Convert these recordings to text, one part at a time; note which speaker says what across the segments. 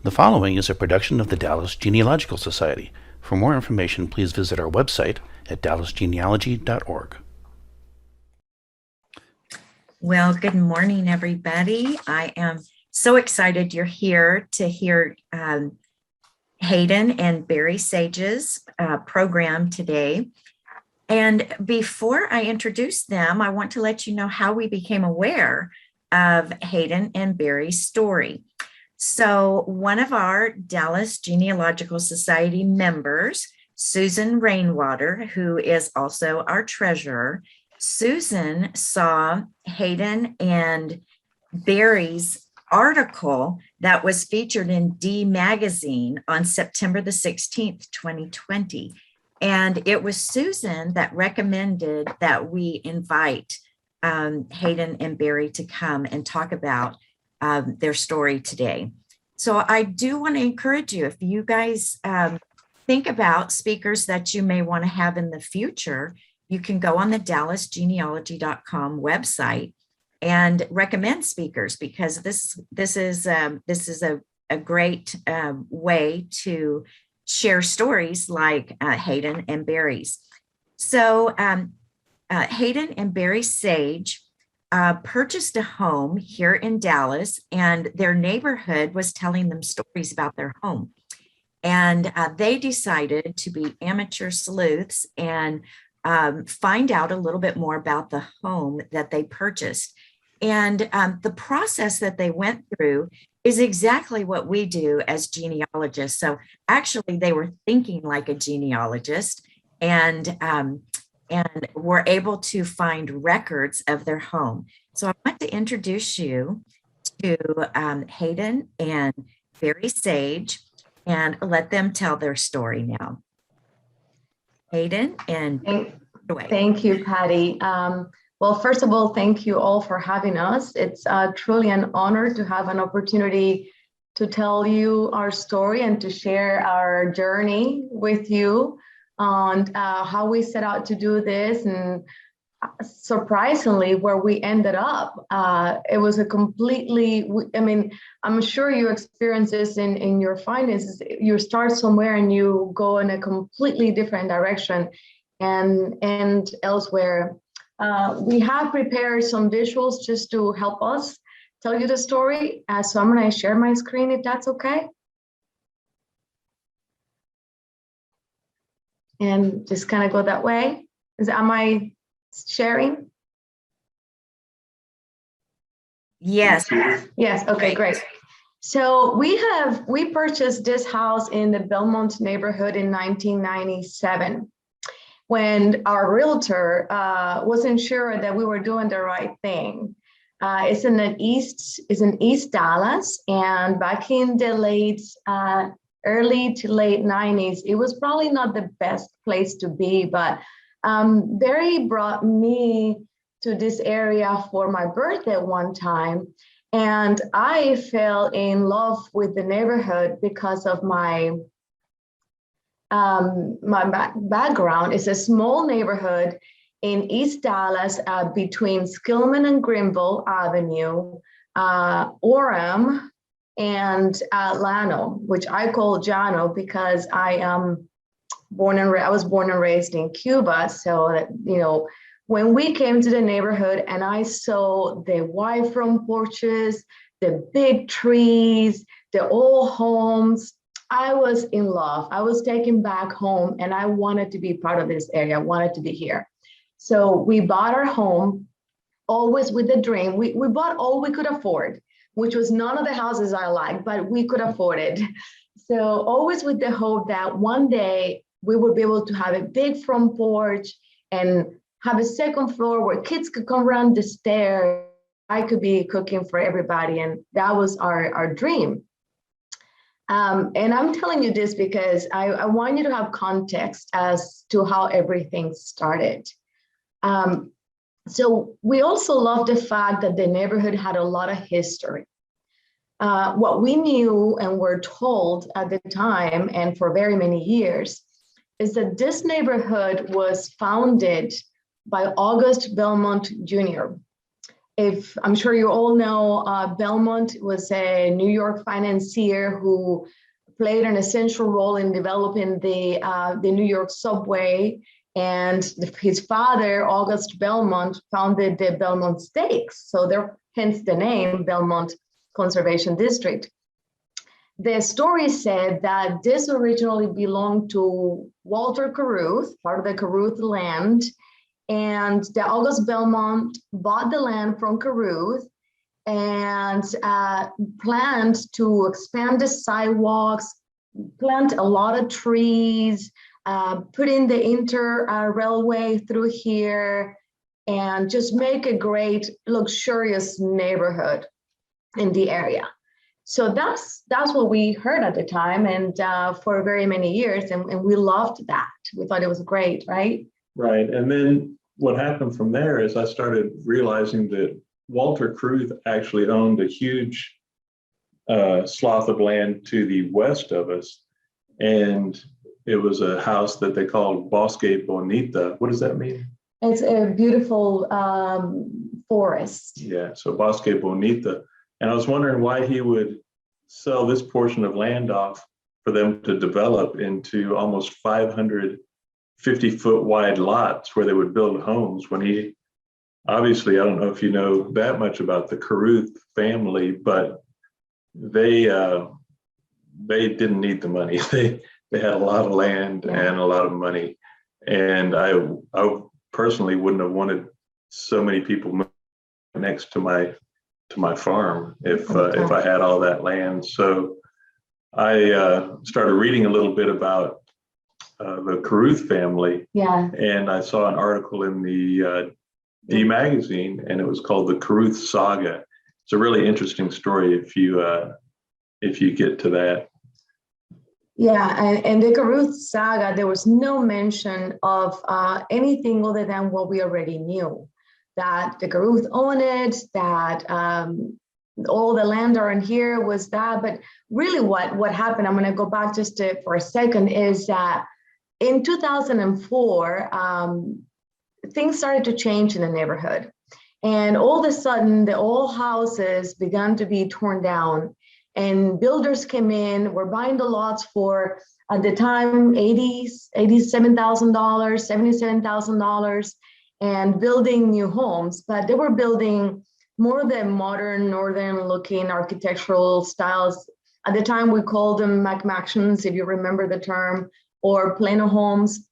Speaker 1: The following is a production of the Dallas Genealogical Society. For more information, please visit our website at dallasgenealogy.org.
Speaker 2: Well, good morning, everybody. I am so excited you're here to hear Hayden and Barry Sage's program today. And before I introduce them, I want to let you know how we became aware of Hayden and Barry's story. So one of our Dallas Genealogical Society members, Susan Rainwater, who is also our treasurer, Susan saw Hayden and Barry's article that was featured in D Magazine on September the 16th, 2020. And it was Susan that recommended that we invite Hayden and Barry to come and talk about their story today. So I do want to encourage you, if you guys think about speakers that you may want to have in the future, you can go on the dallasgenealogy.com website and recommend speakers, because this is a great way to share stories like Hayden and Barry's. So Hayden and Barry Sage purchased a home here in Dallas, and their neighborhood was telling them stories about their home. And they decided to be amateur sleuths and find out a little bit more about the home that they purchased. And the process that they went through is exactly what we do as genealogists. So actually, they were thinking like a genealogist, and were able to find records of their home. So I want to introduce you to Hayden and Barry Sage and let them tell their story now. Hayden and
Speaker 3: Thank you, Patty. Well, first of all, thank you all for having us. It's truly an honor to have an opportunity to tell you our story and to share our journey with you on how we set out to do this, and surprisingly where we ended up. It was a completely, I mean, I'm sure you experience this in your finances. You start somewhere and you go in a completely different direction and elsewhere. We have prepared some visuals just to help us tell you the story. So I'm going to share my screen if that's okay. And just kind of go that way. Am I sharing?
Speaker 2: Yes.
Speaker 3: Yes. Okay, great. So we purchased this house in the Belmont neighborhood in 1997, when our realtor wasn't sure that we were doing the right thing. It's in East Dallas, and back in the early to late 90s, it was probably not the best place to be, but Barry brought me to this area for my birthday one time, and I fell in love with the neighborhood because of my background. It's a small neighborhood in East Dallas between Skillman and Greenville Avenue, Orem, and Llano, which I call Llano because I was born and raised in Cuba. So that, you know, when we came to the neighborhood and I saw the wide front porches, the big trees, the old homes, I was in love. I was taken back home and I wanted to be part of this area. I wanted to be here. So we bought our home, always with the dream. We bought all we could afford, which was none of the houses I liked, but we could afford it. So always with the hope that one day we would be able to have a big front porch and have a second floor where kids could come around the stairs. I could be cooking for everybody. And that was our dream. And I'm telling you this because I want you to have context as to how everything started. So we also love the fact that the neighborhood had a lot of history. What we knew and were told at the time and for very many years is that this neighborhood was founded by August Belmont Jr. if I'm sure you all know, Belmont was a New York financier who played an essential role in developing the New York subway. And his father, August Belmont, founded the Belmont Stakes. So there, hence the name Belmont Conservation District. The story said that this originally belonged to Walter Caruth, part of the Caruth land, and the August Belmont bought the land from Caruth and planned to expand the sidewalks, plant a lot of trees, put in the railway through here, and just make a great, luxurious neighborhood in the area. So that's what we heard at the time, and for very many years, and we loved that. We thought it was great, right?
Speaker 4: Right. And then what happened from there is I started realizing that Walter Caruth actually owned a huge swath of land to the west of us. And it was a house that they called Bosque Bonita. What does that mean?
Speaker 3: It's a beautiful forest.
Speaker 4: Yeah, so Bosque Bonita. And I was wondering why he would sell this portion of land off for them to develop into almost 550-foot wide lots where they would build homes, when he, obviously, I don't know if you know that much about the Caruth family, but they didn't need the money. They had a lot of land and a lot of money. And I personally wouldn't have wanted so many people next to my farm if I had all that land. So I started reading a little bit about the Caruth family. Yeah. And I saw an article in the magazine, and it was called The Caruth Saga. It's a really interesting story if you get to that.
Speaker 3: Yeah, and the Caruth Saga, there was no mention of anything other than what we already knew, that the Caruth owned it, that all the land around here was that. But really what happened, I'm going to go back just for a second, is that in 2004, things started to change in the neighborhood. And all of a sudden, the old houses began to be torn down, and builders came in, were buying the lots for, at the time, $87,000, $77,000, and building new homes. But they were building more than modern, northern-looking architectural styles. At the time, we called them McMansions, if you remember the term, or Plano homes.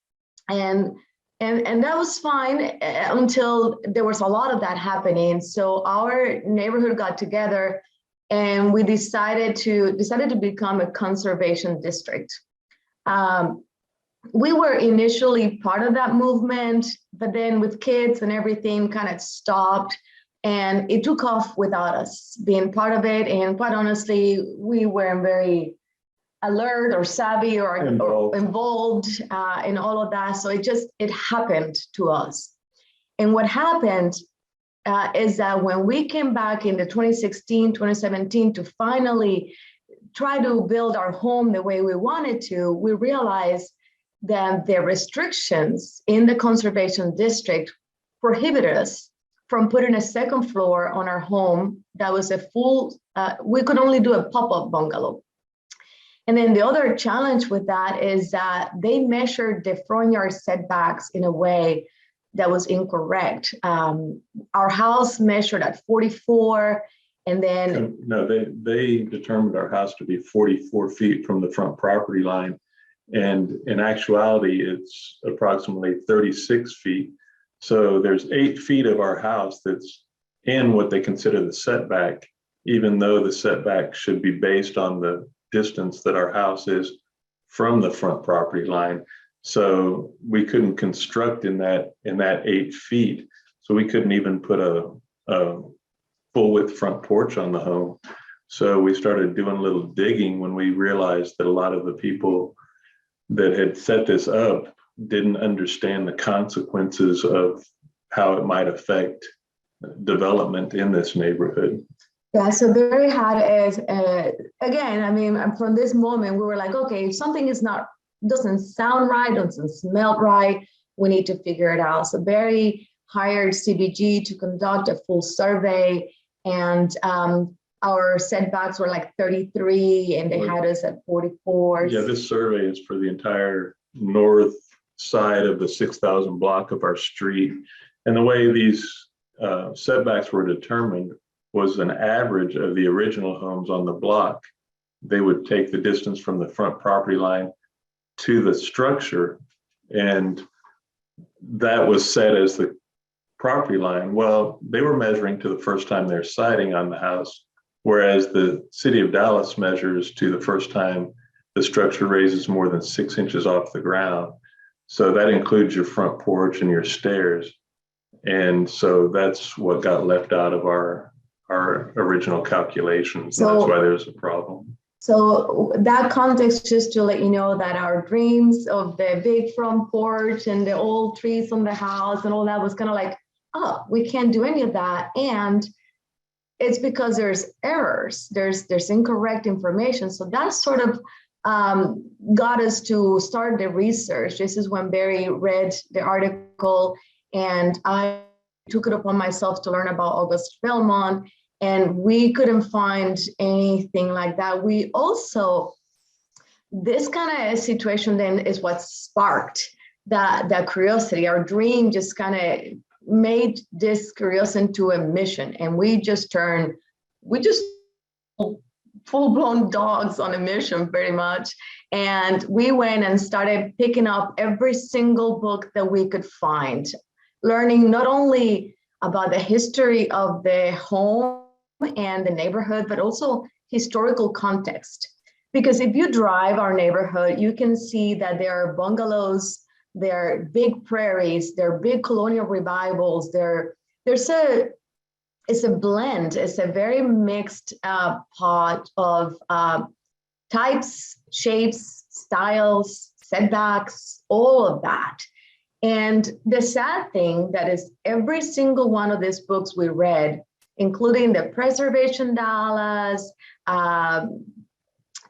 Speaker 3: And that was fine until there was a lot of that happening. So our neighborhood got together, and we decided to become a conservation district. We were initially part of that movement, but then with kids and everything kind of stopped, and it took off without us being part of it. And quite honestly, we weren't very alert or savvy or involved in all of that. So it happened to us. And what happened is that when we came back in the 2016, 2017 to finally try to build our home the way we wanted to, we realized that the restrictions in the conservation district prohibited us from putting a second floor on our home that was a full, we could only do a pop-up bungalow. And then the other challenge with that is that they measured the front yard setbacks in a way that was incorrect. Our house measured at 44, and then—
Speaker 4: No, they determined our house to be 44 feet from the front property line. And in actuality, it's approximately 36 feet. So there's 8 feet of our house that's in what they consider the setback, even though the setback should be based on the distance that our house is from the front property line. So we couldn't construct in that 8 feet. So we couldn't even put a full width front porch on the home. So we started doing a little digging when we realized that a lot of the people that had set this up didn't understand the consequences of how it might affect development in this neighborhood.
Speaker 3: Yeah, so there we had is, again, I mean, from this moment, we were like, okay, if something doesn't sound right, doesn't smell right, we need to figure it out. So Barry hired CBG to conduct a full survey, and our setbacks were like 33 and they had us at 44.
Speaker 4: Yeah, this survey is for the entire north side of the 6,000 block of our street. And the way these setbacks were determined was an average of the original homes on the block. They would take the distance from the front property line to the structure, and that was set as the property line. Well, they were measuring to the first time they're siding on the house, whereas the city of Dallas measures to the first time the structure raises more than 6 inches off the ground. So that includes your front porch and your stairs. And so that's what got left out of our original calculations. So, and that's why there's a problem.
Speaker 3: So that context, just to let you know that our dreams of the big front porch and the old trees on the house and all that was kind of like, oh, we can't do any of that. And it's because there's errors, there's incorrect information. So that sort of got us to start the research. This is when Barry read the article, and I took it upon myself to learn about August Belmont, and we couldn't find anything like that. We also, this kind of situation then is what sparked that curiosity. Our dream just kind of made this curiosity into a mission, and we just full-blown dogs on a mission pretty much. And we went and started picking up every single book that we could find, learning not only about the history of the home and the neighborhood, but also historical context. Because if you drive our neighborhood, you can see that there are bungalows, there are big prairies, there are big colonial revivals, it's a blend, it's a very mixed pot of types, shapes, styles, setbacks, all of that. And the sad thing that is every single one of these books we read, including the Preservation Dallas, the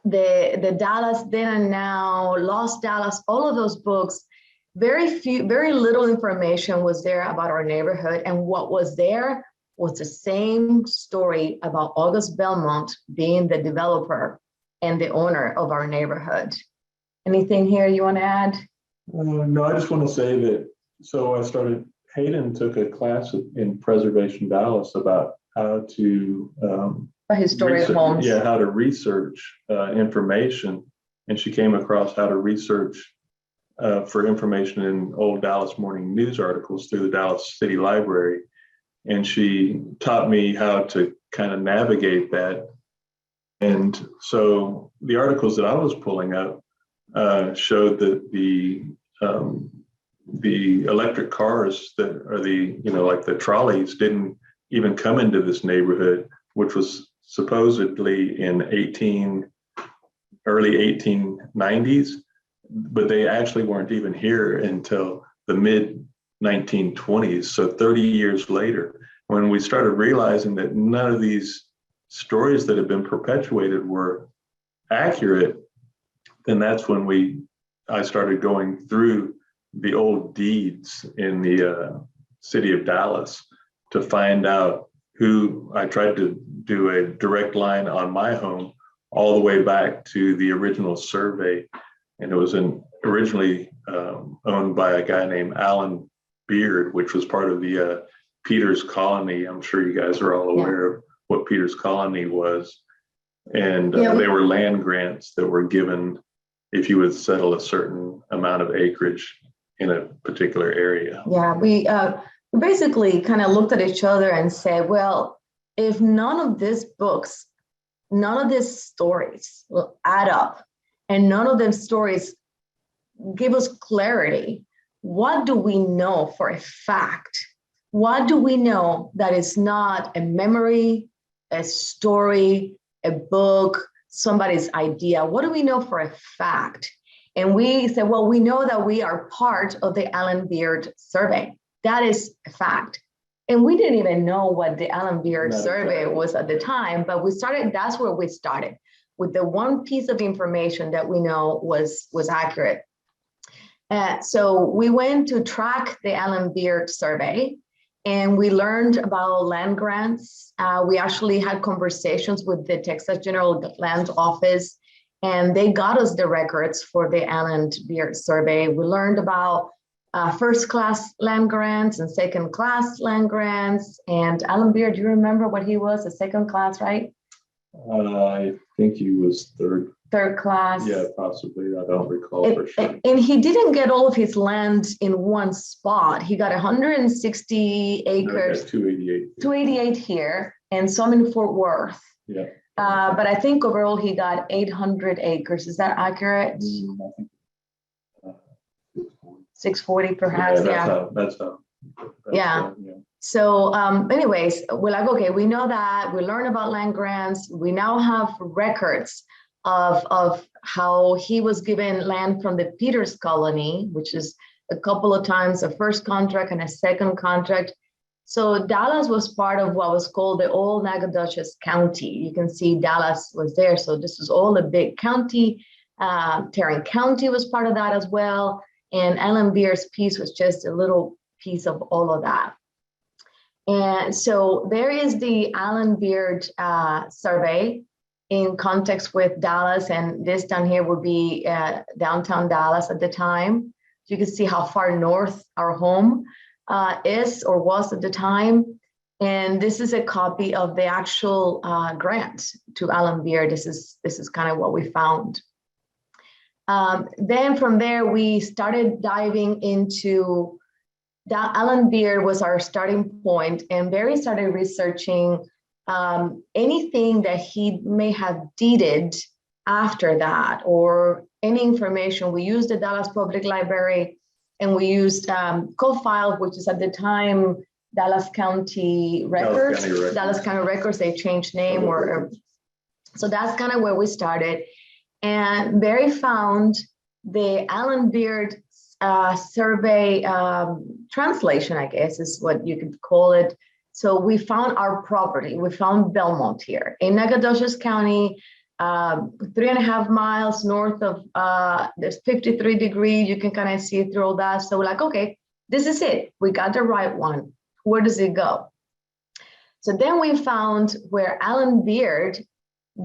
Speaker 3: Dallas Then and Now, Lost Dallas, all of those books, very little information was there about our neighborhood. And what was there was the same story about August Belmont being the developer and the owner of our neighborhood. Anything here you want to add?
Speaker 4: No, I just want to say that, so Hayden took a class in Preservation Dallas about how to
Speaker 3: Historic homes.
Speaker 4: Yeah, how to research information. And she came across how to research for information in old Dallas Morning News articles through the Dallas City Library. And she taught me how to kind of navigate that. And so the articles that I was pulling up showed that the electric cars that are like the trolleys didn't even come into this neighborhood, which was supposedly in early 1890s, but they actually weren't even here until the mid 1920s. So 30 years later, when we started realizing that none of these stories that have been perpetuated were accurate, then that's when I started going through the old deeds in the city of Dallas to find out who. I tried to do a direct line on my home all the way back to the original survey. And it was originally owned by a guy named Alan Beard, which was part of the Peters Colony. I'm sure you guys are all aware of what Peters Colony was. And they were land grants that were given if you would settle a certain amount of acreage in a particular area.
Speaker 3: Yeah, we basically kind of looked at each other and said, well, if none of these books, none of these stories will add up, and none of them stories give us clarity, what do we know for a fact? What do we know that is not a memory, a story, a book, somebody's idea? What do we know for a fact? And we said, well, we know that we are part of the Alan Beard survey. That is a fact. And we didn't even know what the Alan Beard survey was at the time, but that's where we started, with the one piece of information that we know was accurate. So we went to track the Alan Beard survey, And we learned about land grants. We actually had conversations with the Texas General Land Office, and they got us the records for the Allen Beard survey. We learned about first-class land grants and second-class land grants. And Allen Beard, do you remember what he was? A second class, right?
Speaker 4: I think he was
Speaker 3: Third class.
Speaker 4: Yeah, possibly. I don't recall for sure.
Speaker 3: And he didn't get all of his land in one spot. He got 160 acres. 288 here, and some in Fort Worth.
Speaker 4: Yeah.
Speaker 3: But I think overall he got 800 acres. Is that accurate?
Speaker 4: I think
Speaker 3: 640 perhaps.
Speaker 4: That's how.
Speaker 3: Yeah. So anyways, we're like, okay, we know that. We learn about land grants. We now have records of how he was given land from the Peters Colony, which is a couple of times a first contract and a second contract. So Dallas was part of what was called the old Nacogdoches County. You can see Dallas was there. So this was all a big county. Tarrant County was part of that as well. And Allen Beard's piece was just a little piece of all of that. And so there is the Allen Beard survey in context with Dallas, and this down here would be downtown Dallas at the time. So you can see how far north our home is or was at the time. And this is a copy of the actual grant to Allen Beard. This is kind of what we found. Then from there, we started diving into Allen Beard was our starting point, and Barry started researching anything that he may have deeded after that, or any information. We used the Dallas Public Library, and we used CoFile, which is at the time Dallas County Records. Dallas County Records, they changed name, so that's kind of where we started. And Barry found the Allen Beard survey translation, I guess is what you could call it. So we found our property. We found Belmont here in Nacogdoches County, 3.5 miles north of, there's 53 degrees. You can kind of see through all that. So we're like, okay, this is it. We got the right one. Where does it go? So then we found where Allen Beard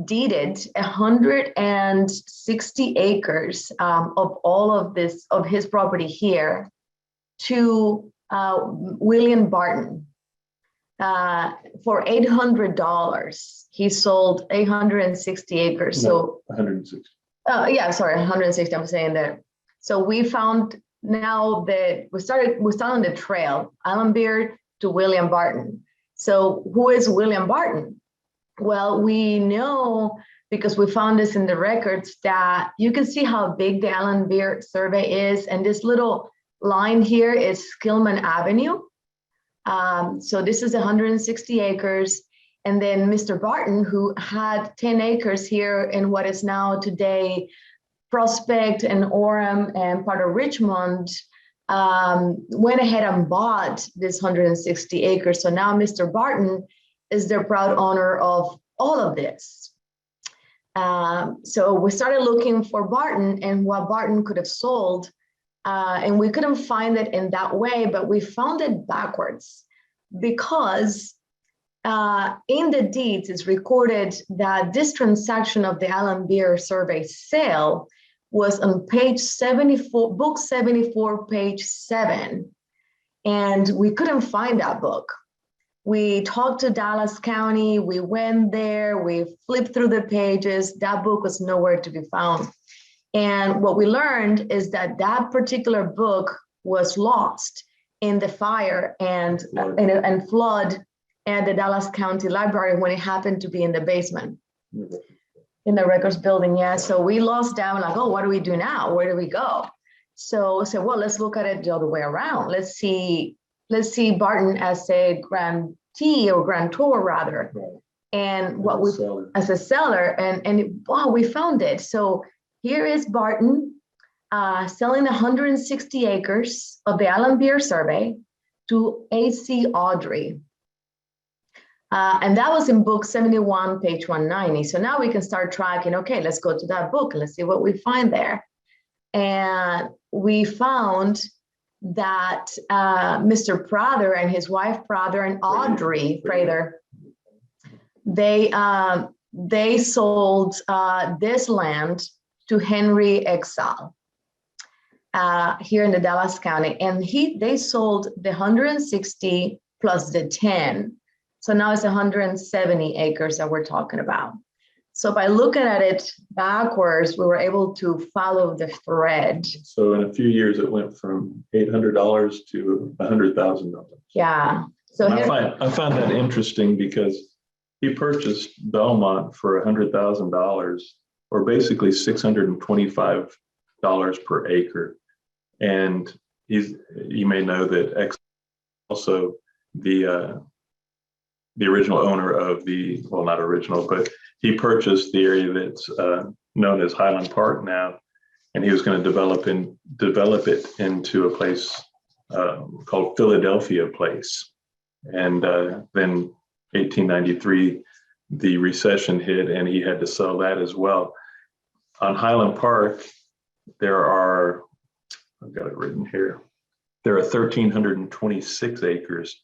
Speaker 3: deeded 160 acres of all of this, of his property here to William Barton for $800. He sold 860 acres. So
Speaker 4: 160.
Speaker 3: Yeah, sorry, 160. I'm saying that. So we found now that we started on the trail, Allen Beard to William Barton. So who is William Barton? Well, we know because we found this in the records that you can see how big the Allen Beard survey is. And this little line here is Skillman Avenue. So this is 160 acres. And then Mr. Barton, who had 10 acres here in what is now today Prospect and Orem and part of Richmond, went ahead and bought this 160 acres. So now Mr. Barton is the proud owner of all of this. So we started looking for Barton and what Barton could have sold, and we couldn't find it in that way, but we found it backwards because in the deeds it's recorded that this transaction of the Allen Beard survey sale was on page 74, book 74, page 7, and we couldn't find that book. We talked to Dallas County, we went there, we flipped through the pages, that book was nowhere to be found. And what we learned is that that particular book was lost in the fire and flood at the Dallas County Library when it happened to be in the basement, in the records building, yeah. So we lost that, like, oh, what do we do now? Where do we go? So I said, well, let's look at it the other way around. Let's see Barton as a grantee or grantor rather, right. And what we as a seller, and wow, we found it. So here is Barton selling 160 acres of the Allen Beard survey to A.C. Audrey. And that was in book 71, page 190. So now we can start tracking, okay, let's go to that book and let's see what we find there. And we found that Mr. Prather and his wife Prather and Audrey Prather, they sold this land to Henry Exal here in the Dallas County, and they sold the 160 plus the 10. So now it's 170 acres that we're talking about. So by looking at it backwards, we were able to follow the thread.
Speaker 4: So in a few years, it went from $800 to $100,000.
Speaker 3: Yeah. So
Speaker 4: I find that interesting because he purchased Belmont for $100,000, or basically $625 per acre. And you may know that X also the original owner of not original, but he purchased the area that's known as Highland Park now, and he was going to develop it into a place called Philadelphia Place. And then 1893, the recession hit, and he had to sell that as well. On Highland Park, I've got it written here, there are 1,326 acres,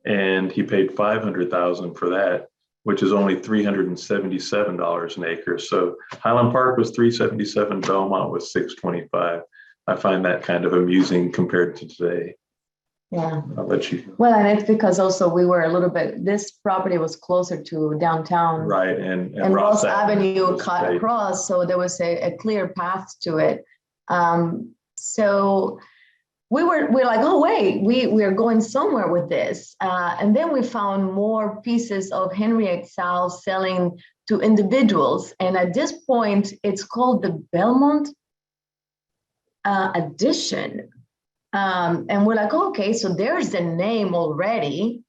Speaker 4: and he paid $500,000 for that, which is only $377 an acre. So Highland Park was $377, Belmont was $625. I find that kind of amusing compared to today.
Speaker 3: Yeah.
Speaker 4: I'll let you.
Speaker 3: Well, and it's because also we were this property was closer to downtown.
Speaker 4: Right, and
Speaker 3: Ross Avenue cut across, so there was a clear path to it. So we're like, oh wait, we're going somewhere with this. And then we found more pieces of Henry Exal selling to individuals. And at this point, it's called the Belmont Addition. And we're like, okay, so there's the name already.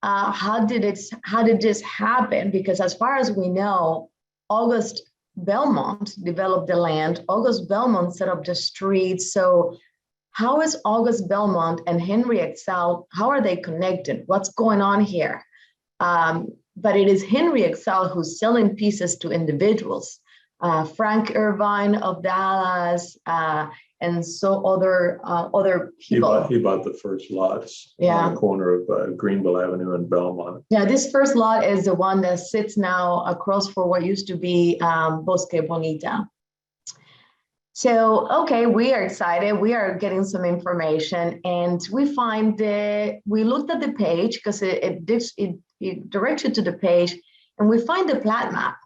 Speaker 3: How did this happen? Because as far as we know, August Belmont developed the land. August Belmont set up the streets. So how is August Belmont and Henry Exal, how are they connected? What's going on here? But it is Henry Exal who's selling pieces to individuals. Frank Irvine of Dallas, and so other people.
Speaker 4: He bought the first lots on the corner of Greenville Avenue and Belmont.
Speaker 3: Yeah, this first lot is the one that sits now across for what used to be Bosque Bonita. So, okay, we are excited. We are getting some information, and we looked at the page because it directs you to the page, and we find the Plat Map.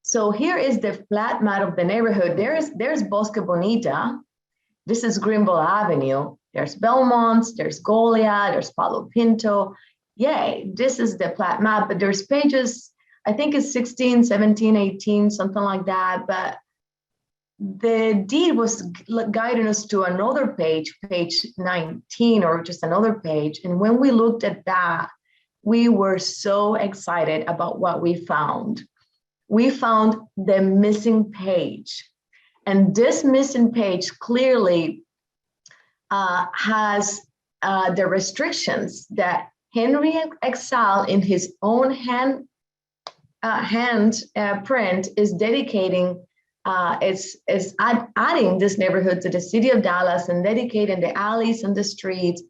Speaker 3: So here is the Plat Map of the neighborhood. There's Bosque Bonita. This is Greenville Avenue. There's Belmont, there's Golia, there's Palo Pinto. Yay, this is the Plat Map, but there's pages, I think it's 16, 17, 18, something like that. But the deed was guiding us to another page 19, or just another page. And when we looked at that, we were so excited about what we found. We found the missing page. And this missing page clearly has the restrictions that Henry Exal, in his own hand print, is dedicating, is adding this neighborhood to the city of Dallas and dedicating the alleys and the streets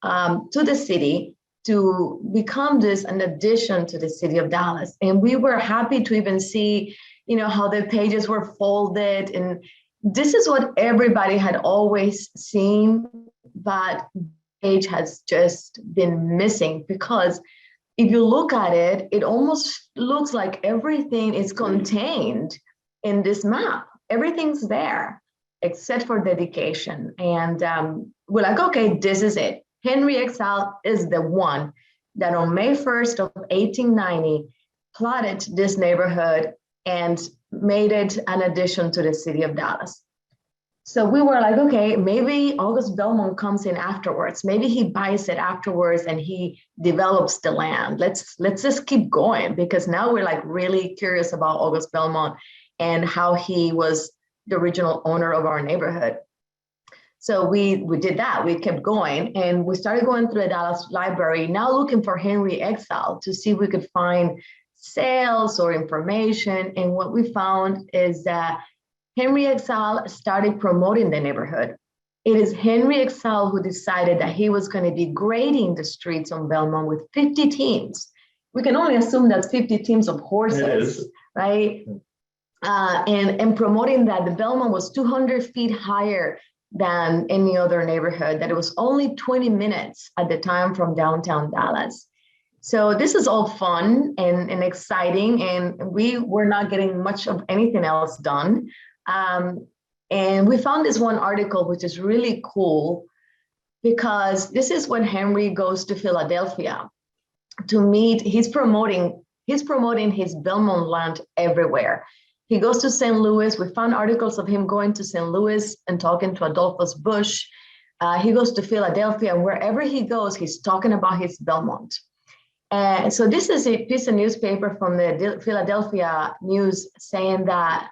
Speaker 3: to the city to become this an addition to the city of Dallas. And we were happy to even see, how the pages were folded. And this is what everybody had always seen, but the page has just been missing, because if you look at it, it almost looks like everything is contained in this map. Everything's there except for dedication. And we're like, okay, this is it. Henry Exal is the one that on May 1st of 1890 plotted this neighborhood and made it an addition to the city of Dallas. So we were like, okay, maybe August Belmont comes in afterwards. Maybe he buys it afterwards and he develops the land. Let's just keep going, because now we're like really curious about August Belmont and how he was the original owner of our neighborhood. So we did that. We kept going, and we started going through the Dallas Library, now looking for Henry Exal to see if we could find sales or information. And what we found is that Henry Exal started promoting the neighborhood. It is Henry Excel who decided that he was going to be grading the streets on Belmont with 50 teams. We can only assume that's 50 teams of horses, right? And promoting that the Belmont was 200 feet higher than any other neighborhood, that it was only 20 minutes at the time from downtown Dallas. So this is all fun and exciting, and we were not getting much of anything else done. And we found this one article, which is really cool, because this is when Henry goes to Philadelphia to meet. He's promoting his Belmont land everywhere. He goes to St. Louis. We found articles of him going to St. Louis and talking to Adolphus Busch. He goes to Philadelphia, and wherever he goes, he's talking about his Belmont. So this is a piece of newspaper from the Philadelphia News saying that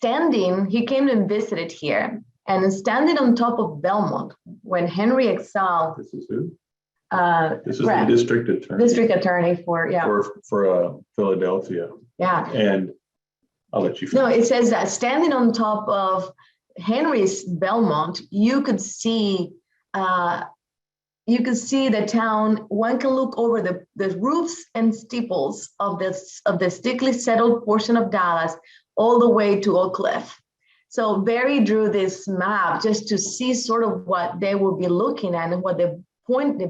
Speaker 3: he came and visited here, and standing on top of Belmont when Henry Excel.
Speaker 4: This is who? This is the district attorney.
Speaker 3: District attorney for
Speaker 4: Philadelphia.
Speaker 3: Yeah.
Speaker 4: And I'll let you finish.
Speaker 3: No, it says that standing on top of Henry's Belmont, you could see the town. One can look over the roofs and steeples of the thickly settled portion of Dallas all the way to Oak Cliff. So Barry drew this map just to see sort of what they would be looking at and what the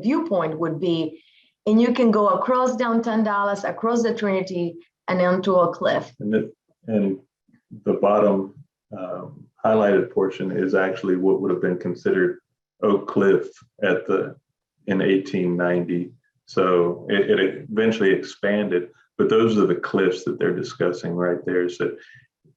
Speaker 3: viewpoint would be. And you can go across downtown Dallas, across the Trinity, and onto Oak Cliff.
Speaker 4: And the bottom highlighted portion is actually what would have been considered Oak Cliff in 1890. So it eventually expanded, but those are the cliffs that they're discussing right there. So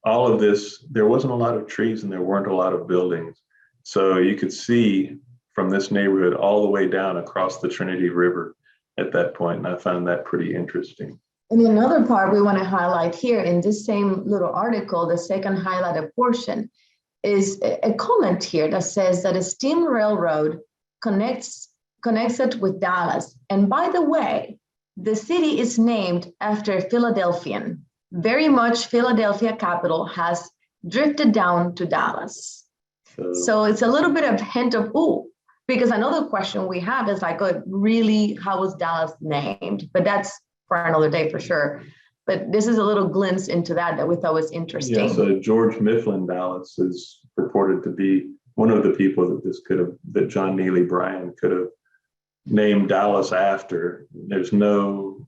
Speaker 4: all of this, there wasn't a lot of trees and there weren't a lot of buildings. So you could see from this neighborhood all the way down across the Trinity River at that point. And I found that pretty interesting.
Speaker 3: And another part we want to highlight here in this same little article, the second highlighted portion, is a comment here that says that a steam railroad connects it with Dallas. And by the way, the city is named after a Philadelphian. Very much Philadelphia capital has drifted down to Dallas. So it's a little bit of hint of, because another question we have is like, really, how was Dallas named? But that's for another day for sure. But this is a little glimpse into that we thought was interesting.
Speaker 4: Yeah, so George Mifflin Dallas is purported to be one of the people that John Neely Bryan could have named Dallas after. There's no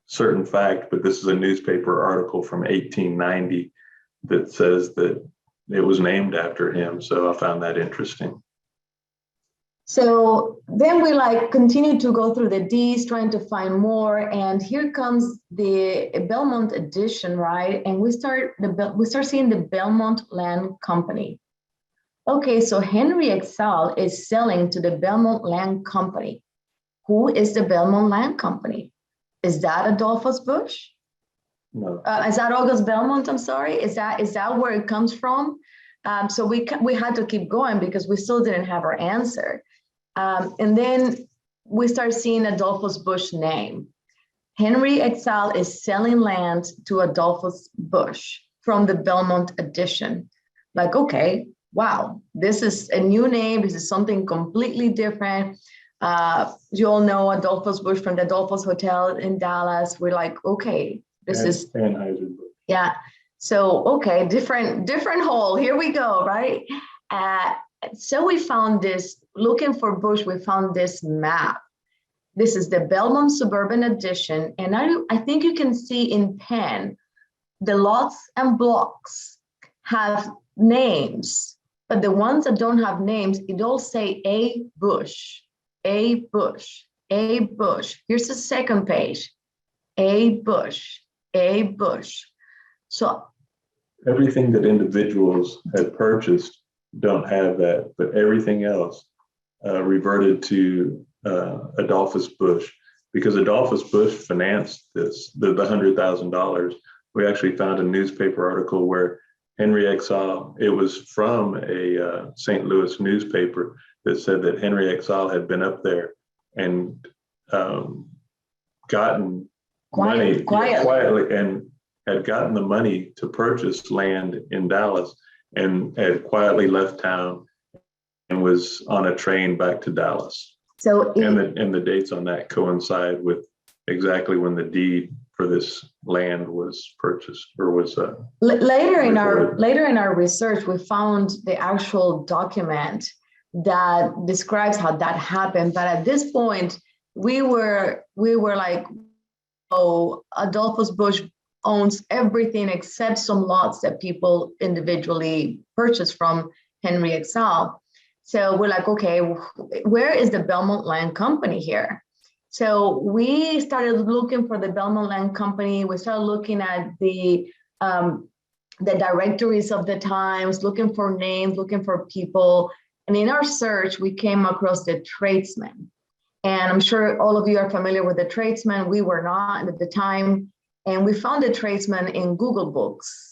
Speaker 4: certain fact, but this is a newspaper article from 1890 that says that it was named after him. So I found that interesting.
Speaker 3: So then we continue to go through the D's, trying to find more. And here comes the Belmont edition, right? And we start seeing the Belmont Land Company. Okay, so Henry Excel is selling to the Belmont Land Company. Who is the Belmont Land Company? Is that Adolphus Busch?
Speaker 4: No.
Speaker 3: Is that August Belmont? I'm sorry. Is that where it comes from? So we had to keep going because we still didn't have our answer. And then we start seeing Adolphus Busch name. Henry Excel is selling land to Adolphus Busch from the Belmont edition. Okay, wow, this is a new name. This is something completely different. You all know Adolphus Busch from the Adolphus Hotel in Dallas. We're like, okay, this is
Speaker 4: Anheuser-Busch.
Speaker 3: Yeah. So, okay, different hole. Here we go, right? So we found this, looking for Busch, we found this map. This is the Belmont Suburban Edition. And I think you can see in pen, the lots and blocks have names, but the ones that don't have names, it all say A. Busch, A. Busch, A. Busch. Here's the second page, A. Busch, A. Busch. So
Speaker 4: everything that individuals had purchased don't have that, but everything else reverted to Adolphus Busch, because Adolphus Busch financed this, the $100,000. We actually found a newspaper article where Henry Excel, it was from a St. Louis newspaper that said that Henry Excel had been up there and gotten money quietly and had gotten the money to purchase land in Dallas and had quietly left town and was on a train back to Dallas.
Speaker 3: So
Speaker 4: And the dates on that coincide with exactly when the deed for this land was purchased or was
Speaker 3: later in
Speaker 4: recorded.
Speaker 3: our research, we found the actual document that describes how that happened. But at this point, we were like, oh, Adolphus Busch owns everything except some lots that people individually purchased from Henry Excel. So we're like, okay, where is the Belmont Land Company here? So we started looking for the Belmont Land Company. We started looking at the directories of the times, looking for names, looking for people. And in our search, we came across the tradesman. And I'm sure all of you are familiar with the tradesman. We were not at the time. And we found the tradesman in Google Books.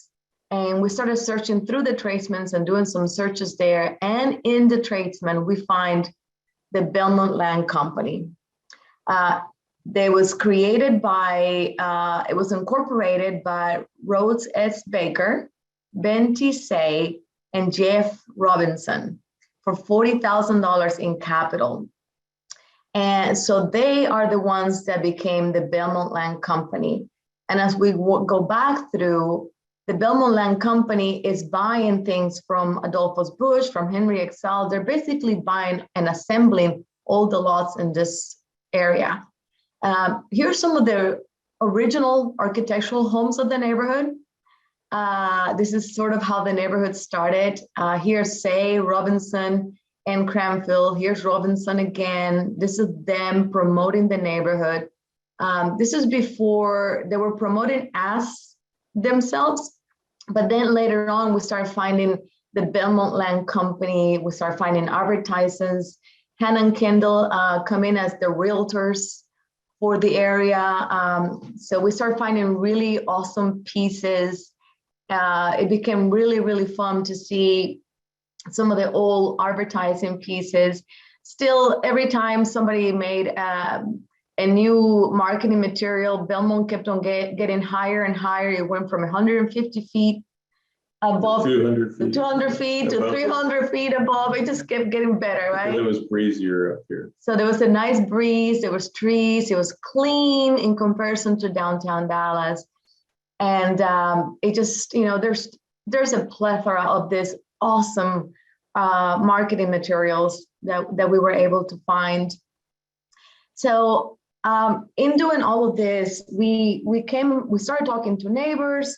Speaker 3: And we started searching through the tradesmen and doing some searches there. And in the tradesman, we find the Belmont Land Company. They was created by, it was incorporated by Rhodes S. Baker, Ben T. Say, and Jeff Robinson for $40,000 in capital. And so they are the ones that became the Belmont Land Company. And as we go back through, the Belmont Land Company is buying things from Adolphus Busch, from Henry Excel. They're basically buying and assembling all the lots in this area. Here's some of the original architectural homes of the neighborhood. This is sort of how the neighborhood started. Here's Say, Robinson, and Cranfield. Here's Robinson again. This is them promoting the neighborhood. This is before they were promoting as themselves, but then later on we started finding the Belmont Land Company. We started finding advertisements. Hannah and Kendall come in as the realtors for the area. So we started finding really awesome pieces. It became really, really fun to see some of the old advertising pieces. Still, every time somebody made a new marketing material, Belmont kept on getting higher and higher. It went from 150 feet above 200 feet to 300 feet above. It just kept getting better, right?
Speaker 4: Because it was breezier up here.
Speaker 3: So there was a nice breeze, there was trees, it was clean in comparison to downtown Dallas. And it just, you know, there's a plethora of this awesome marketing materials that we were able to find. So in doing all of this, we started talking to neighbors.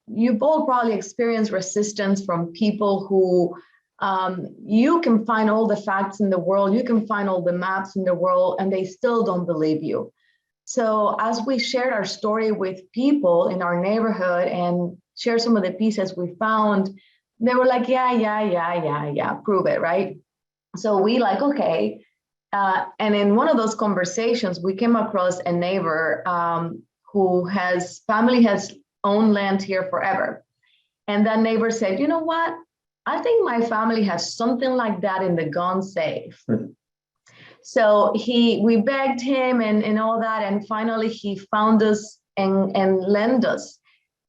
Speaker 3: You've all probably experienced resistance from people who you can find all the facts in the world, you can find all the maps in the world, and they still don't believe you. So as we shared our story with people in our neighborhood and shared some of the pieces we found, they were like, yeah, prove it, right? So we like, okay. And in one of those conversations, we came across a neighbor who family has owned land here forever. And that neighbor said, you know what? I think my family has something like that in the gun safe. So we begged him and all that. And finally he found us and lent us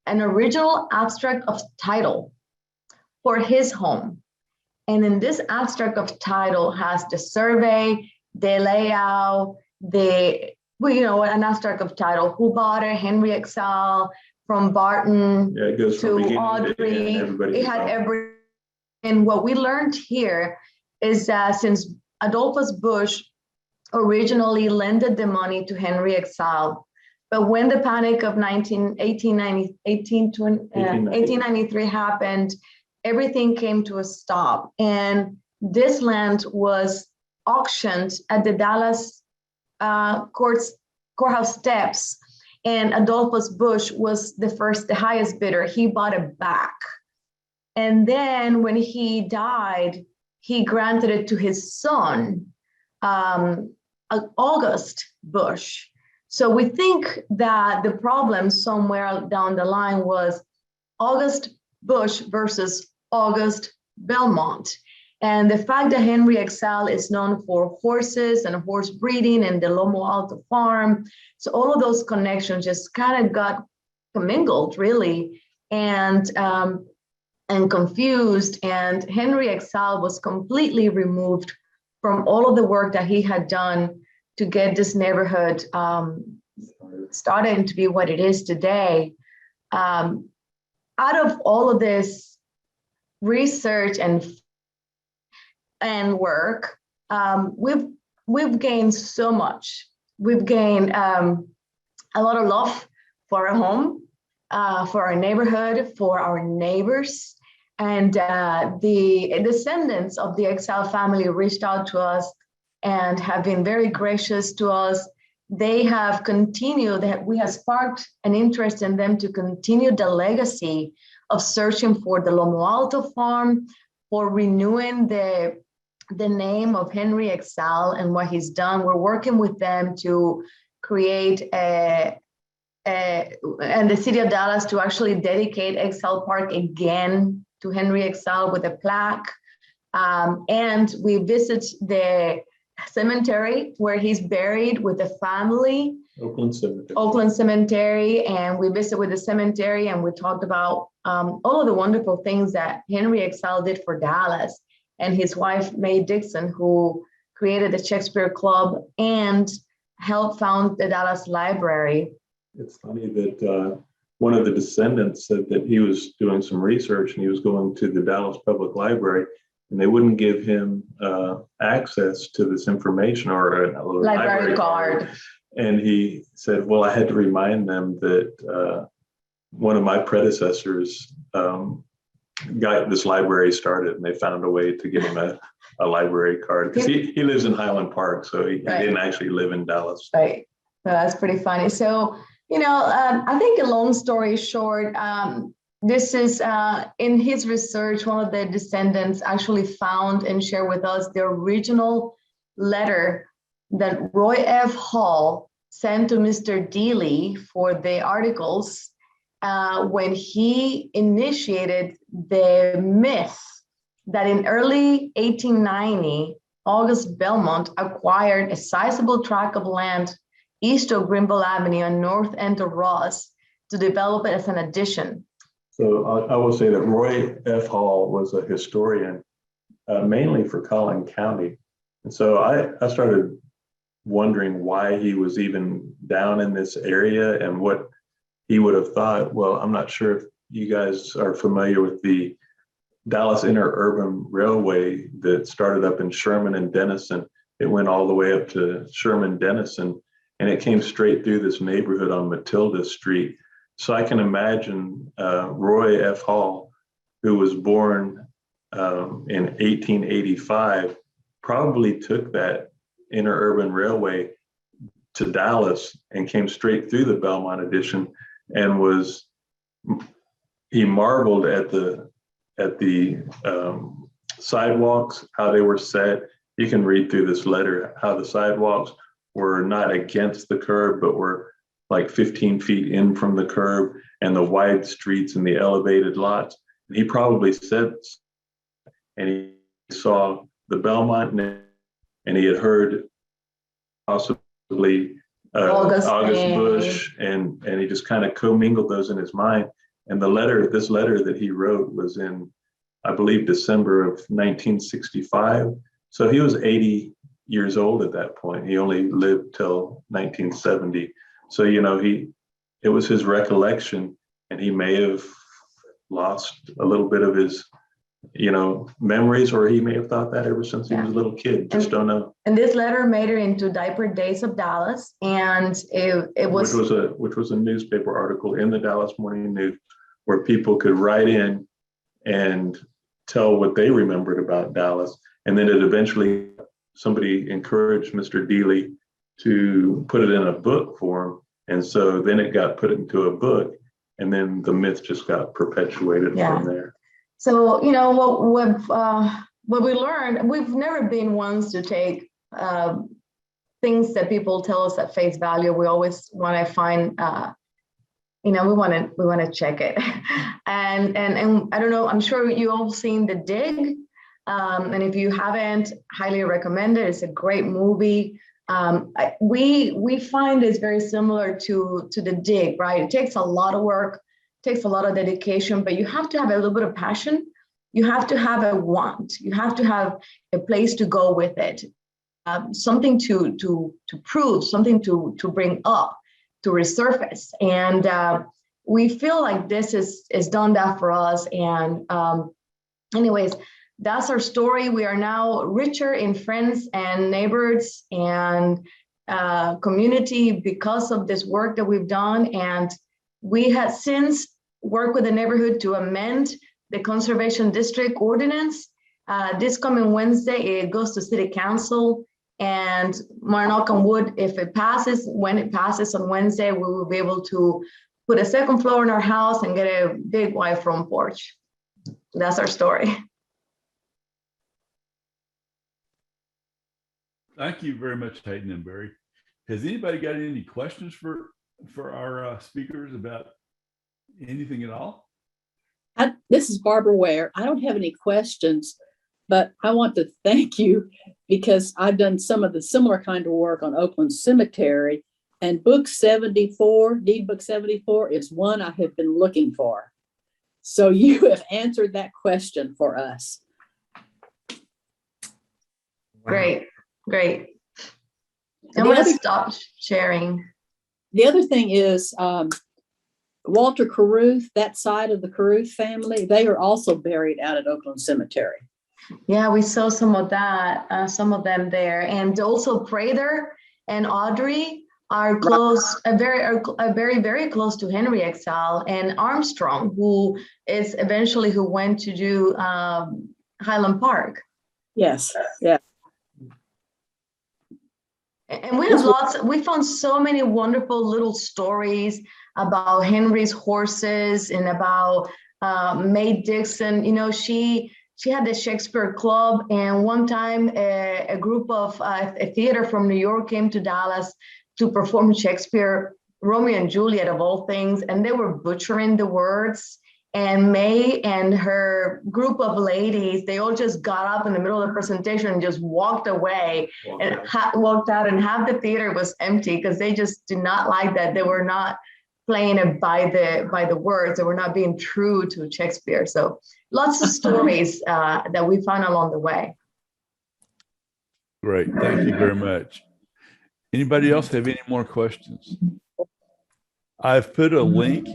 Speaker 3: an original abstract of title for his home. And in this abstract of title has the survey, the layout, an abstract of title, who bought it, Henry Excel, from Barton
Speaker 4: it goes
Speaker 3: to
Speaker 4: from
Speaker 3: Audrey. It had everything. And what we learned here is that since Adolphus Busch originally lended the money to Henry Excel, but when the panic of 1893 happened, everything came to a stop. And this land was auctioned at the Dallas courthouse steps. And Adolphus Busch was the highest bidder. He bought it back. And then when he died, he granted it to his son, August Busch. So we think that the problem somewhere down the line was August Busch versus August Belmont. And the fact that Henry Excel is known for horses and horse breeding and the Lomo Alto farm. So all of those connections just kind of got commingled, really. And and confused. And Henry Excel was completely removed from all of the work that he had done to get this neighborhood started to be what it is today. Out of all of this research and work, we've gained so much. We've gained a lot of love for our home, for our neighborhood, for our neighbors. And the descendants of the Excel family reached out to us and have been very gracious to us. They have continued, we have sparked an interest in them to continue the legacy of searching for the Lomo Alto farm, for renewing the name of Henry Excel and what he's done. We're working with them to create and the city of Dallas to actually dedicate Excel Park again to Henry Excel with a plaque. And we visit the cemetery where he's buried with the family. Oakland Cemetery. And we visit with the cemetery and we talked about all of the wonderful things that Henry Excel did for Dallas, and his wife, Mae Dixon, who created the Shakespeare Club and helped found the Dallas Library.
Speaker 4: It's funny that one of the descendants said that he was doing some research and he was going to the Dallas Public Library, and they wouldn't give him access to this information or a library card. And he said, well, I had to remind them that one of my predecessors got this library started, and they found a way to give him a library card, because he lives in Highland Park, so he didn't actually live in Dallas.
Speaker 3: Right. So that's pretty funny. So, I think a long story short, this is in his research, one of the descendants actually found and shared with us the original letter that Roy F. Hall sent to Mr. Dealey for the articles when he initiated the myth that in early 1890, August Belmont acquired a sizable tract of land east of Grimble Avenue and north end of Ross to develop it as an addition.
Speaker 4: So I will say that Roy F. Hall was a historian, mainly for Collin County. And so I started wondering why he was even down in this area and what he would have thought. Well, I'm not sure if you guys are familiar with the Dallas Interurban Railway that started up in Sherman and Denison. It went all the way up to Sherman Denison, and it came straight through this neighborhood on Matilda Street. So I can imagine Roy F. Hall, who was born in 1885, probably took that interurban railway to Dallas and came straight through the Belmont addition, and he marveled at the sidewalks, how they were set. You can read through this letter how the sidewalks were not against the curb, but were like 15 feet in from the curb, and the wide streets and the elevated lots. And he probably said, and he saw the Belmont, and he had heard possibly August Bush, and he just kind of commingled those in his mind. And this letter that he wrote was in, I believe, December of 1965. So he was 80 years old at that point. He only lived till 1970. So, it was his recollection, and he may have lost a little bit of his, memories, or he may have thought that ever since he was a little kid. Just don't know.
Speaker 3: And this letter made it into Diaper Days of Dallas, and it was
Speaker 4: which was a newspaper article in the Dallas Morning News, where people could write in and tell what they remembered about Dallas. And then it eventually, somebody encouraged Mr. Dealey to put it in a book form. And so then it got put into a book, and then the myth just got perpetuated from there.
Speaker 3: So, what we learned, we've never been ones to take things that people tell us at face value. We always want to find, we want to check it. and I don't know, I'm sure you all seen The Dig. And if you haven't, highly recommend it. It's a great movie. We find it's very similar to The Dig, right? It takes a lot of work takes a lot of dedication, but you have to have a little bit of passion. You have to have a want. You have to have a place to go with it, something to prove, something to bring up, to resurface. And we feel like this is done that for us. And anyways, that's our story. We are now richer in friends and neighbors and community because of this work that we've done. And we had since worked with the neighborhood to amend the Conservation District Ordinance. This coming Wednesday, it goes to City Council. And knock on wood, if it passes, when it passes on Wednesday, we will be able to put a second floor in our house and get a big wide front porch. That's our story.
Speaker 5: Thank you very much, Hayden and Barry. Has anybody got any questions for our speakers about anything at all?
Speaker 6: This is Barbara Ware. I don't have any questions, but I want to thank you because I've done some of the similar kind of work on Oakland Cemetery, and book 74, deed book 74 is one I have been looking for. So you have answered that question for us.
Speaker 3: Great. I'm going to stop sharing.
Speaker 6: The other thing is Walter Carruth, that side of the Carruth family, they are also buried out at Oakland Cemetery.
Speaker 3: Yeah, we saw some of that, some of them there. And also Prather and Audrey are close, very, very close to Henry Exile, and Armstrong, who went to do Highland Park.
Speaker 6: Yes, yeah.
Speaker 3: And we have we found so many wonderful little stories about Henry's horses and about Mae Dixon. You know, she had the Shakespeare Club, and one time a group of a theater from New York came to Dallas to perform Shakespeare, Romeo and Juliet of all things, and they were butchering the words. And Mae and her group of ladies, they all just got up in the middle of the presentation and just walked away and walked out, and half the theater was empty because they just did not like that. They were not playing it by the words. They were not being true to Shakespeare. So lots of stories that we found along the way.
Speaker 5: Great, thank you very much. Anybody else have any more questions? I've put a link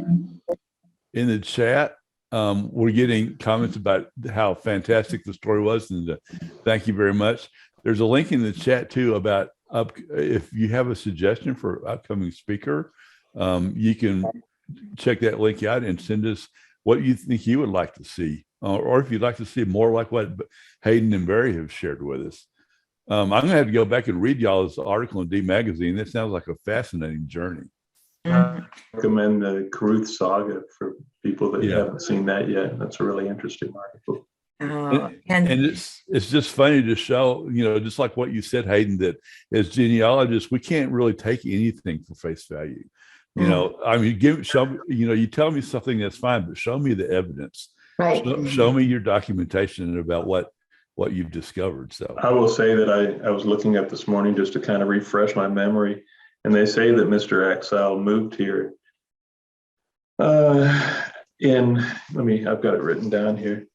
Speaker 5: in the chat. We're getting comments about how fantastic the story was, and thank you very much. There's a link in the chat too about if you have a suggestion for upcoming speaker, you can check that link out and send us what you think you would like to see, or if you'd like to see more like what Hayden and Barry have shared with us. I'm gonna have to go back and read y'all's article in D Magazine. That sounds like a fascinating journey.
Speaker 4: I recommend the Carruth Saga for people that haven't seen that yet. That's a really interesting article.
Speaker 6: And
Speaker 5: it's just funny to show, you know, just like what you said, Hayden, that as genealogists, we can't really take anything for face value. You know, I mean, you tell me something, that's fine, but show me the evidence.
Speaker 3: Right.
Speaker 5: Show me your documentation about what you've discovered. So
Speaker 4: I will say that I was looking up this morning just to kind of refresh my memory. And they say that Mr. Exile moved here I've got it written down here.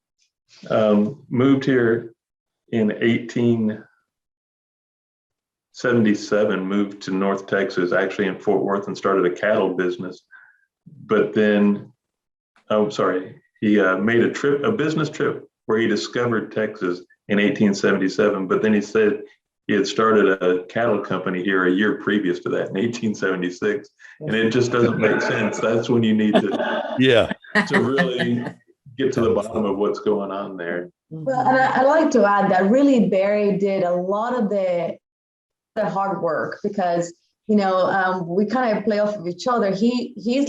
Speaker 4: Moved here in 1877, moved to North Texas, actually in Fort Worth, and started a cattle business. But then, he made a business trip where he discovered Texas in 1877. But then he said he had started a cattle company here a year previous to that in 1876. And it just doesn't make sense. That's when you need to, to really get to the bottom of what's going on there.
Speaker 3: Well, and I'd like to add that really Barry did a lot of the hard work, because, we kind of play off of each other. He's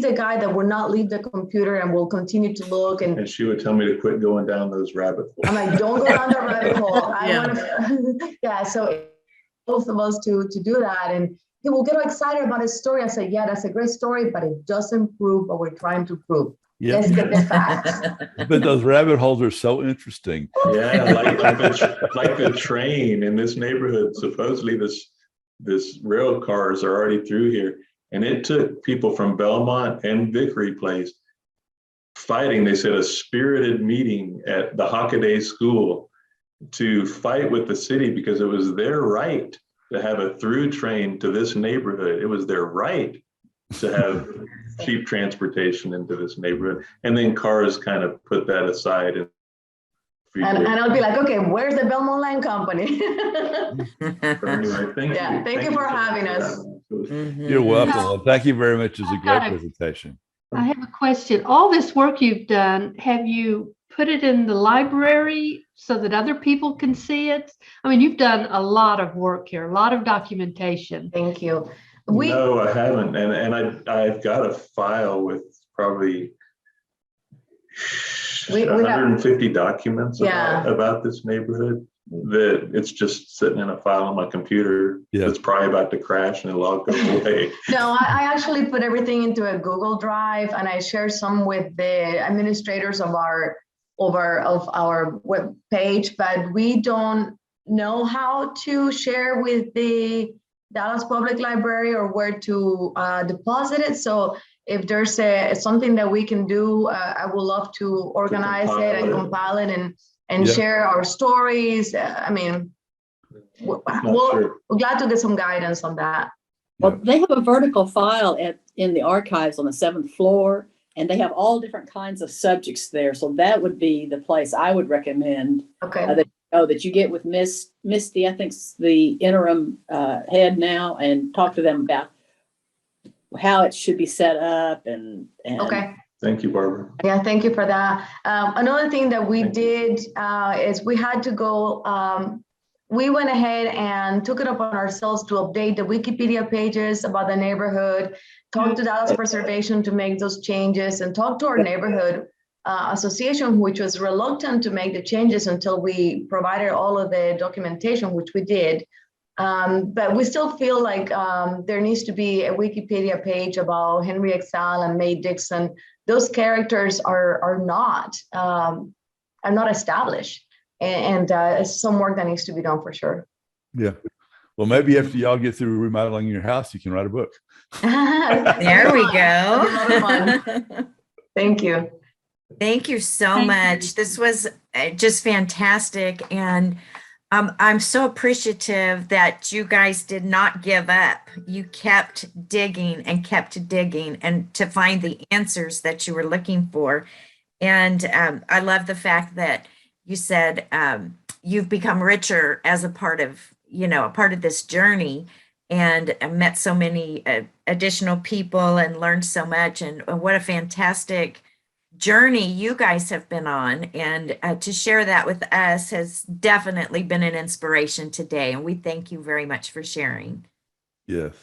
Speaker 3: the guy that will not leave the computer and will continue to look. And
Speaker 4: she would tell me to quit going down those rabbit holes.
Speaker 3: I'm like, don't go down the rabbit hole. So both of us to do that. And he will get excited about his story. I say, yeah, that's a great story, but it doesn't prove what we're trying to prove.
Speaker 5: Yeah.
Speaker 3: Let's get the facts.
Speaker 5: But those rabbit holes are so interesting.
Speaker 4: Yeah, like the train in this neighborhood. Supposedly this rail cars are already through here. And it took people from Belmont and Vickery Place fighting. They said a spirited meeting at the Hockaday School to fight with the city because it was their right to have a through train to this neighborhood. It was their right to have cheap transportation into this neighborhood. And then cars kind of put that aside.
Speaker 3: And I'll be like, okay, where's the Belmont Line Company?
Speaker 4: Anyway,
Speaker 3: Thank you for having us.
Speaker 5: You're welcome. Well, thank you very much. It was a great presentation.
Speaker 7: I have a question. All this work you've done, have you put it in the library so that other people can see it? I mean, you've done a lot of work here, a lot of documentation.
Speaker 3: Thank you.
Speaker 4: No, I haven't. And I've got a file with probably
Speaker 3: we
Speaker 4: 150 documents
Speaker 3: Yeah.
Speaker 4: about this neighborhood that it's just sitting in a file on my computer.
Speaker 5: Yeah.
Speaker 4: It's probably about to crash and it'll all go away.
Speaker 3: No, I actually put everything into a Google Drive, and I share some with the administrators of our web page, but we don't know how to share with the Dallas Public Library or where to deposit it. So if there's something that we can do, I would love to organize it and compile it and share our stories. I mean, we're glad to get some guidance on that.
Speaker 6: Well, they have a vertical file in the archives on the 7th floor, and they have all different kinds of subjects there. So that would be the place I would recommend.
Speaker 3: Okay.
Speaker 6: That you get with Misty, I think's the interim head now, and talk to them about how it should be set up and
Speaker 3: Okay.
Speaker 4: Thank you, Barbara.
Speaker 3: Yeah, thank you for that. Another thing that we did is we had to go, we went ahead and took it upon ourselves to update the Wikipedia pages about the neighborhood, talk to Dallas Preservation to make those changes, and talk to our neighborhood association, which was reluctant to make the changes until we provided all of the documentation, which we did. But we still feel like there needs to be a Wikipedia page about Henry Exal and Mae Dixon. Those characters are not established, and it's some work that needs to be done for sure.
Speaker 5: Yeah. Well, maybe after y'all get through remodeling your house, you can write a book.
Speaker 2: There we go.
Speaker 3: That'd be a lot of fun. Thank you.
Speaker 2: Thank you so much. This was just fantastic. And I'm so appreciative that you guys did not give up. You kept digging and to find the answers that you were looking for. And I love the fact that you said you've become richer as a part of this journey, and met so many additional people and learned so much. And what a fantastic journey you guys have been on, and to share that with us has definitely been an inspiration today, and we thank you very much for sharing.
Speaker 5: Yes.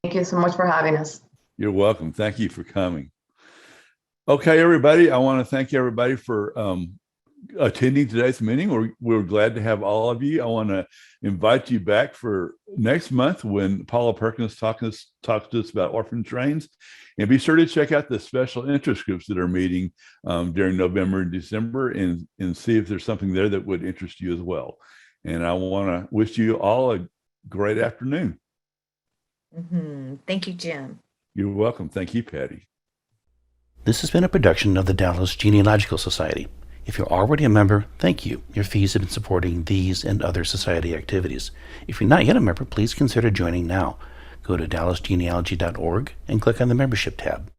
Speaker 3: Thank you so much for having us.
Speaker 5: You're welcome. Thank you for coming. Okay, everybody, I want to thank everybody for attending today's meeting. We're glad to have all of you. I want to invite you back for next month when Paula Perkins talks to us about orphan trains. And be sure to check out the special interest groups that are meeting during November and December, and see if there's something there that would interest you as well. And I want to wish you all a great afternoon.
Speaker 2: Thank you, Jim.
Speaker 5: You're welcome. Thank you, Patty.
Speaker 1: This has been a production of the Dallas Genealogical Society. If you're already a member, thank you. Your fees have been supporting these and other society activities. If you're not yet a member, please consider joining now. Go to dallasgenealogy.org and click on the membership tab.